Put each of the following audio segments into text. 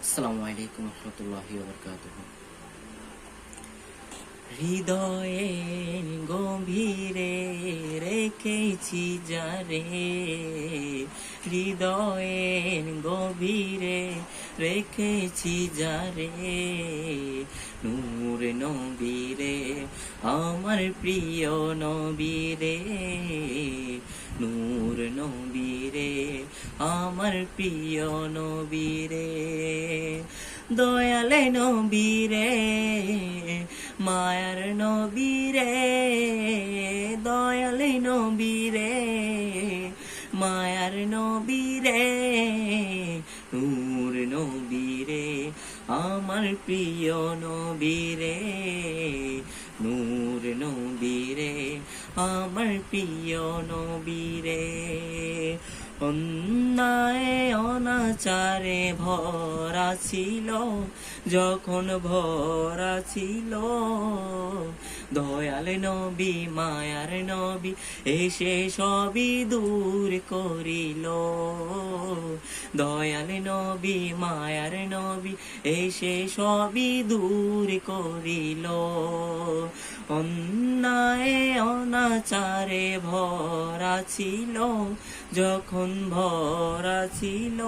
আসসালামু আলাইকুম রহমতুল্লাহি ওয়া বারাকাতুহু। হৃদয়ের গভীরে রেখেছি যারে, হৃদয়ের গভীরে রেখেছি যারে, নূর নবীরে আমার প্রিয় নবীরে, নূর নবীরে আমার প্রিয় নবীরে, দয়ালে নবীরে মায়ার নবীরে, দয়ালে নবীরে মায়ার নবীরে, নূর নবীরে আমার প্রিয় নবীরে, নূর নবীরে আমার প্রিয় নবীরে, অন্যায় অনাচারে ভরা ছিল যখন ভরা ছিল, দয়াল নবী মায়ার নবী এসে সবই দূর করিল, দয়াল নবী মায়ার নবী এসে সবই দূর করিল, অন্যায় অনাচারে ভরা ছিল যখন ভরা ছিল,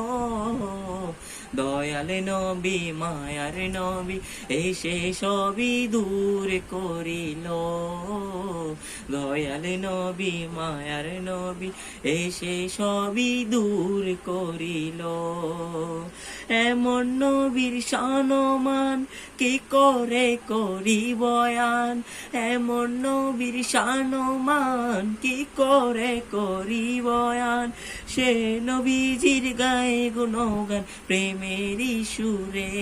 দয়াল নবী মায়ার নবী এসে সবই দূর করিল, দয়াল নবী মায়ার নবী এসে সবই দূর করিল, এমন নবীর সম্মান কি করে করি বয়ান, এমন নবীর সম্মান কি করে করি বয়ান, সে নবীজির গায়ে গুণগান প্রেমেরই সুরে,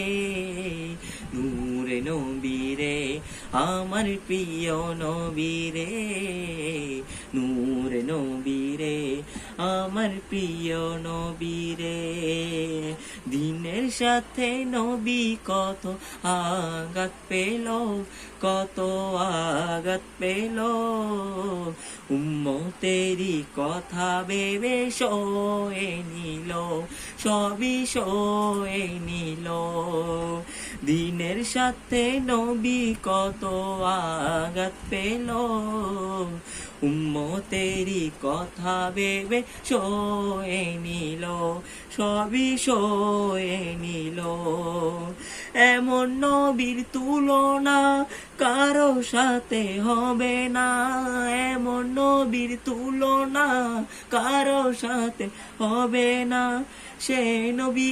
নূরে নবীরে আমার প্রিয় নবীরে, নূরে নবীরে আমার প্রিয় নবীরে, দিনের সাথে নবী কত আঘাত পেল, কত আঘাত পেল, উম্মতেরই কথা ভেবে সয়ে নিল, সবই সয়ে নিল, দিনের সাথে নবী কত আঘাত পেল, উম্মতেরই কথা ভেবে সয়ে নিল, সবই সয়ে নিল, এমন নবীর তুলনা কারো সাথে হবে না, এমন নবীর তুলনা কারো সাথে হবে না, সে নবী